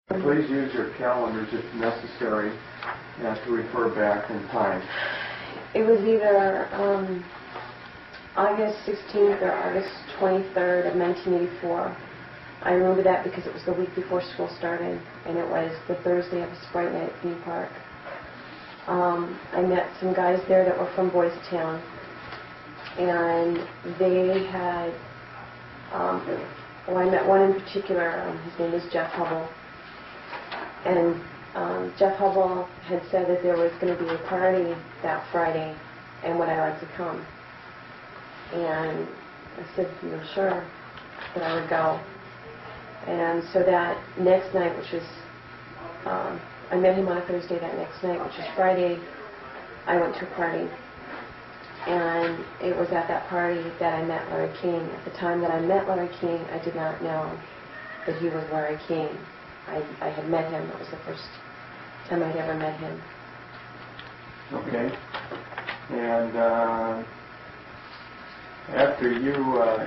Please use your calendars if necessary to refer back in time. It was either August 16th or August 23rd of 1984. I remember that because it was the week before school started, and it was the Thursday of a Sprite night at theme park. I met some guys there that were from Boys Town, and they had, I met one in particular. His name is Jeff Hubble. And Jeff Hubble had said that there was going to be a party that Friday, and would I like to come? And I said, I'm sure that I would go. And so that next night, which was, I met him on a Thursday. That next night, which was Friday, I went to a party. And it was at that party that I met Larry King. At the time that I met Larry King, I did not know that he was Larry King. I had met him. That was the first time I'd ever met him. Okay. And after you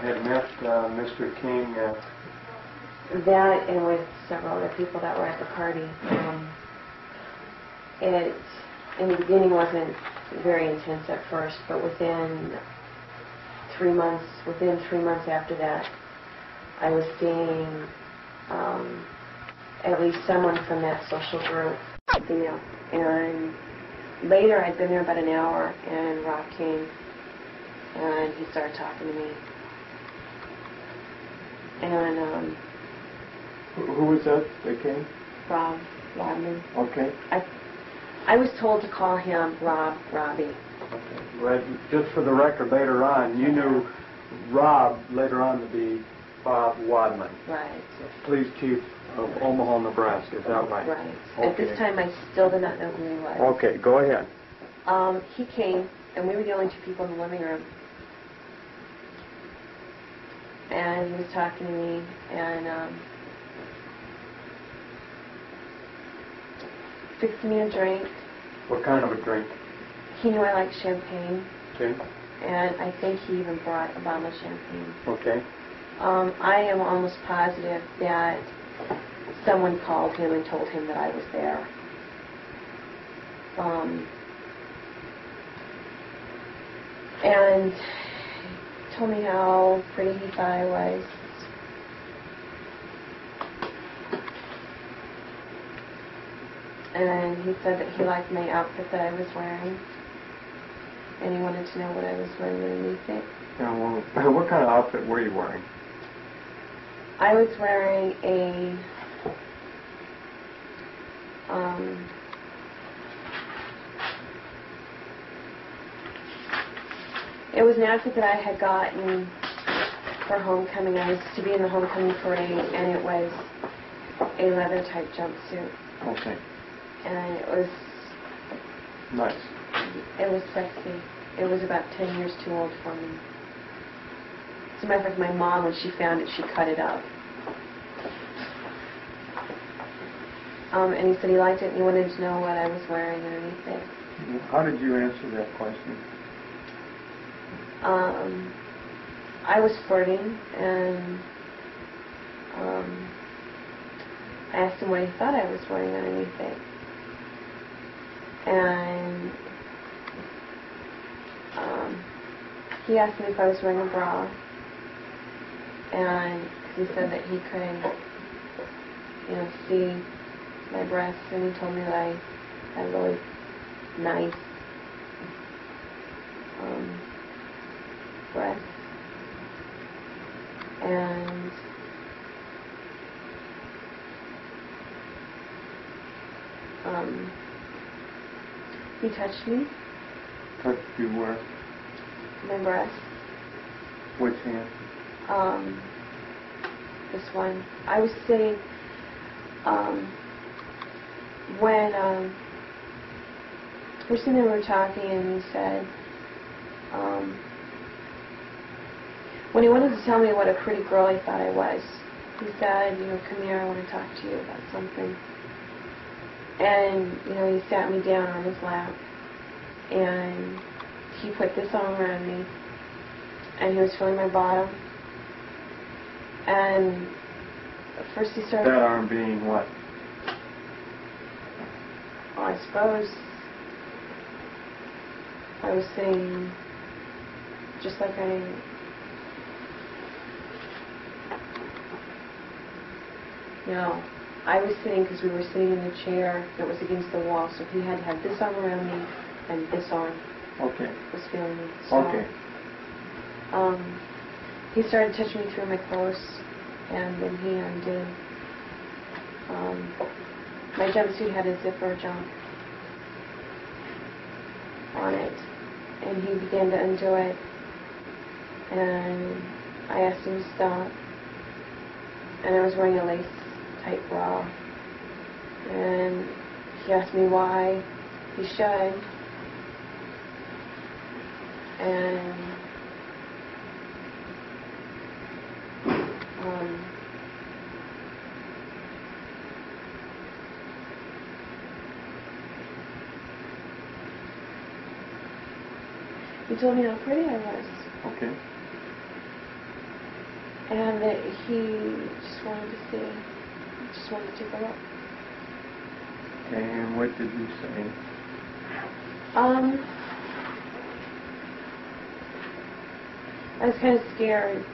had met Mr. King... that, and with several other people that were at the party, it, in the beginning, wasn't very intense at first, but within 3 months after that, I was seeing at least someone from that social group, female. And later, I'd been there about an hour, and Rob came, and he started talking to me. And who was that came? Rob Wadman. Okay. I was told to call him Robbie. Okay. Well, just for the record, later on, you knew Rob later on to be Bob Wadman. Right. Police chief of Omaha, Nebraska. Is that right? Right. Okay. At this time, I still did not know who he was. Okay, go ahead. He came, and we were the only two people in the living room. And he was talking to me, and fixed me a drink. What kind of a drink? He knew I liked champagne. Okay. And I think he even brought a bottle of champagne. Okay. I am almost positive that someone called him and told him that I was there. And told me how pretty he thought I was. And he said that he liked my outfit that I was wearing, and he wanted to know what I was wearing underneath it. Yeah, well, what kind of outfit were you wearing? I was wearing a it was an outfit that I had gotten for homecoming. I was to be in the homecoming parade, and it was a leather type jumpsuit. Okay. And it was nice. It was sexy. It was about 10 years too old for me. As a matter of fact, my mom, when she found it, she cut it up. And he said he liked it, and he wanted to know what I was wearing underneath it. How did you answer that question? I was flirting, and I asked him what he thought I was wearing underneath it. And he asked me if I was wearing a bra, and he said that he could, see my breasts, and he told me that I had really nice breasts. And he touched me. Touched you where? My breast. Which hand? This one. I was sitting, when, we were sitting there, we were talking, and he said, when he wanted to tell me what a pretty girl he thought I was, he said, come here, I want to talk to you about something. And, he sat me down on his lap, and he put this arm around me, and he was feeling my bottom. And first he started... That arm being what? I suppose I was sitting just like I was sitting because we were sitting in a chair that was against the wall, so he had to have this arm around me and this arm Okay. was feeling me. So, Okay. he started touching me through my clothes, and then he undid. My jumpsuit had a zipper jump on it, and he began to undo it, and I asked him to stop, and I was wearing a lace-type bra, and he asked me why he should, and he told me how pretty I was. Okay. And that he just wanted to see, just wanted to take a look. And what did you say? I was kind of scared.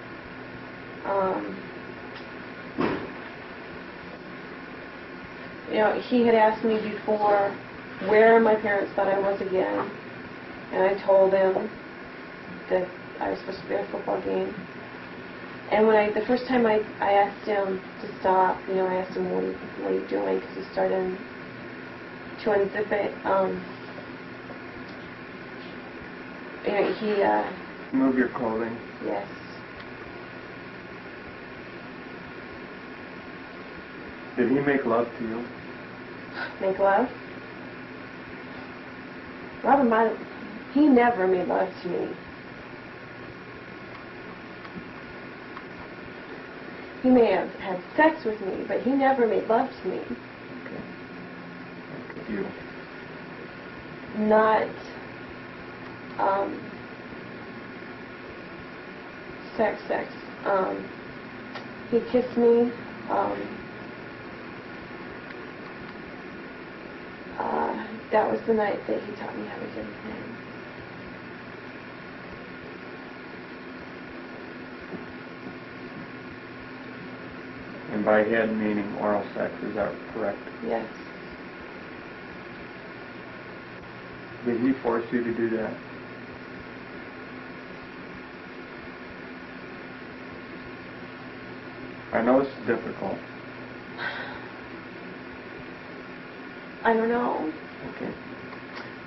He had asked me before where my parents thought I was again, and I told him that I was supposed to be at a football game. And when the first time I asked him to stop, I asked him, what are you doing? Because he started to unzip it. Move your clothing. Yes. Did he make love to you? Make love? Robert, he never made love to me. He may have had sex with me, but he never made love to me. Okay. Look at you. Not sex. He kissed me. That was the night that he taught me how to get his name. And by head meaning oral sex, is that correct? Yes. Did he force you to do that? I know it's difficult. I don't know. Okay.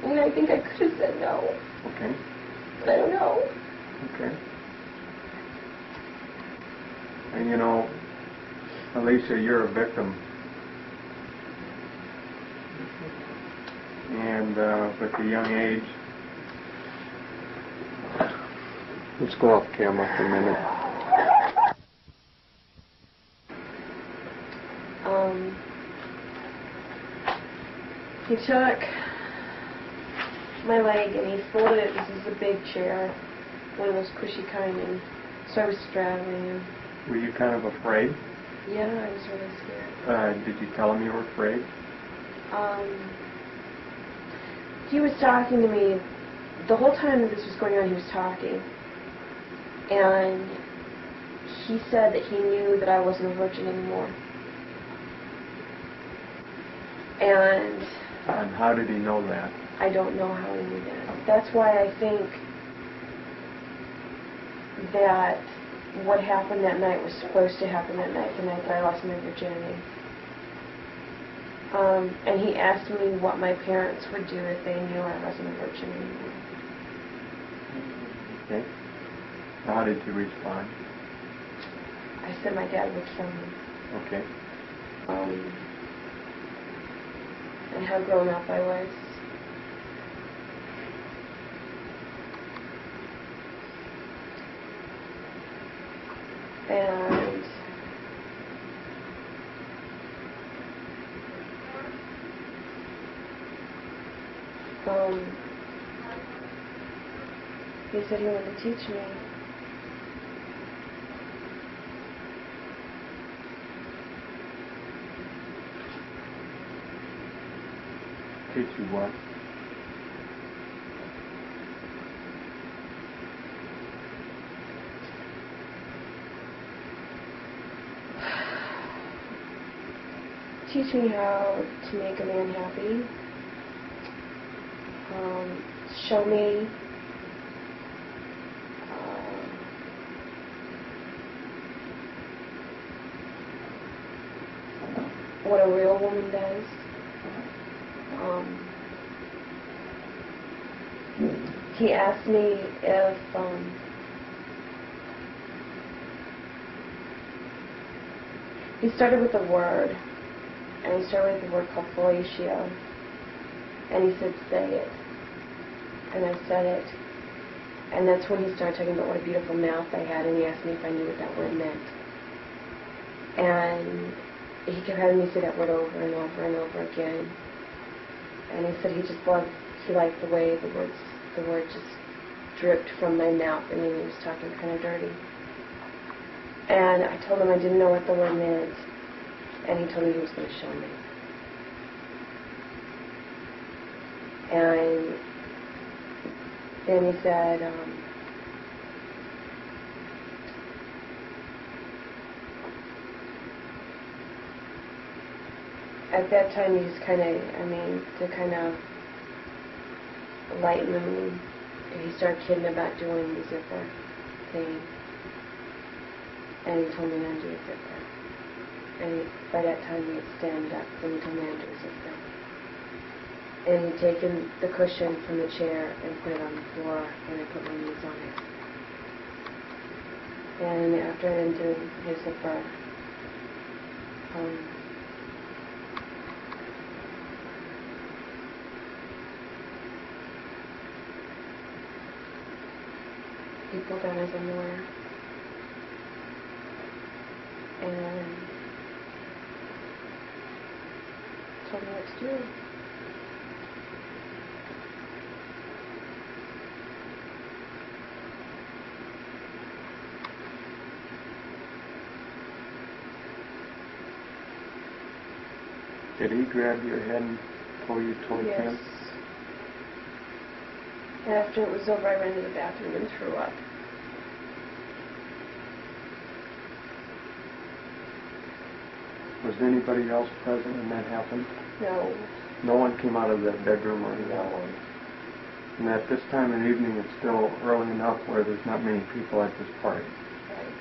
I think I could have said no. Okay. But I don't know. Okay. And Alisha, you're a victim. And with the young age. Let's go off camera for a minute. He took my leg and he folded it. This is a big chair, one of those cushy kind, and so I was straddling him. Were you kind of afraid? Yeah, I was really scared. Did you tell him you were afraid? He was talking to me. The whole time that this was going on, he was talking. And he said that he knew that I wasn't a virgin anymore. And how did he know that? I don't know how he knew that. That's why I think that what happened that night was supposed to happen that night, the night that I lost my virginity. And he asked me what my parents would do if they knew I wasn't a virgin anymore. Okay. How did you respond? I said my dad would kill me. Okay. And how grown up I was. And he said he wanted to teach me. Teach you what? Teach me how to make a man happy. Show me what a real woman does. He asked me if he started with a word, and he started with a word called fellatio, and he said, say it. And I said it, and that's when he started talking about what a beautiful mouth I had, and he asked me if I knew what that word meant. And he kept having me say that word over and over and over again. And he said he liked the way the word just dripped from my mouth. I mean, he was talking kind of dirty. And I told him I didn't know what the word meant, and he told me he was going to show me. And then he said, at that time he just kind of, to kind of lighten the mood, he started kidding about doing the zipper thing. And he told me not to do a zipper. And by that time he had stand up when he told me not to do a zipper. And he'd taken the cushion from the chair and put it on the floor, and I put my knees on it. And after I didn't do his zipper, he pulled down his underwear and told me what to do. Did he grab your head and pull you towards him? Yes. After it was over, I ran to the bathroom and threw up. Was anybody else present when that happened? No. No one came out of that bedroom or anything? No one. And at this time in the evening, it's still early enough where there's not many people at this party. Right.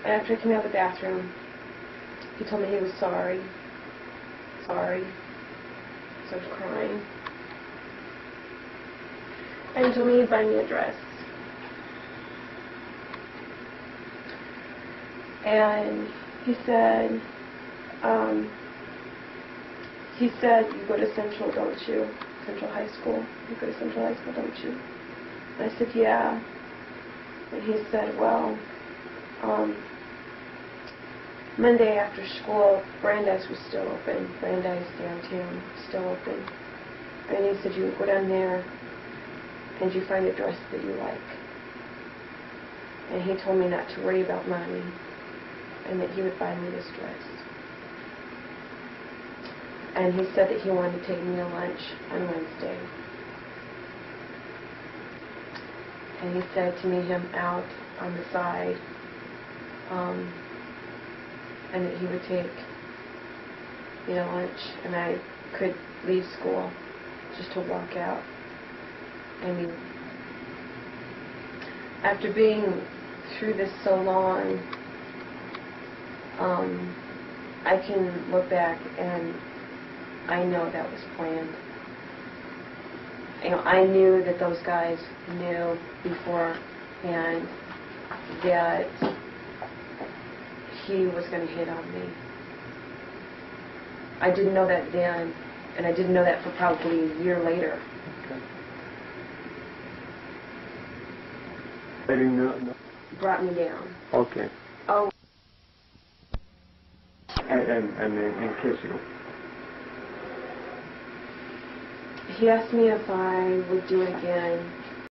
After he came out of the bathroom, he told me he was sorry. Sorry. So I was crying. And he told me he'd buy me a dress. And he said, you go to Central, don't you? Central High School. You go to Central High School, don't you? And I said, yeah. And he said, well, Monday after school, Brandeis was still open. Brandeis downtown, still open. And he said, you go down there and you find a dress that you like. And he told me not to worry about money and that he would buy me this dress. And he said that he wanted to take me to lunch on Wednesday. And he said to meet him out on the side, and that he would take me to lunch, and I could leave school just to walk out. I mean, after being through this so long, I can look back and I know that was planned. You know, I knew that those guys knew beforehand that he was going to hit on me. I didn't know that then, and I didn't know that for probably a year later. Okay. No. Brought me down. Okay. Oh. And in case you... He asked me if I would do it again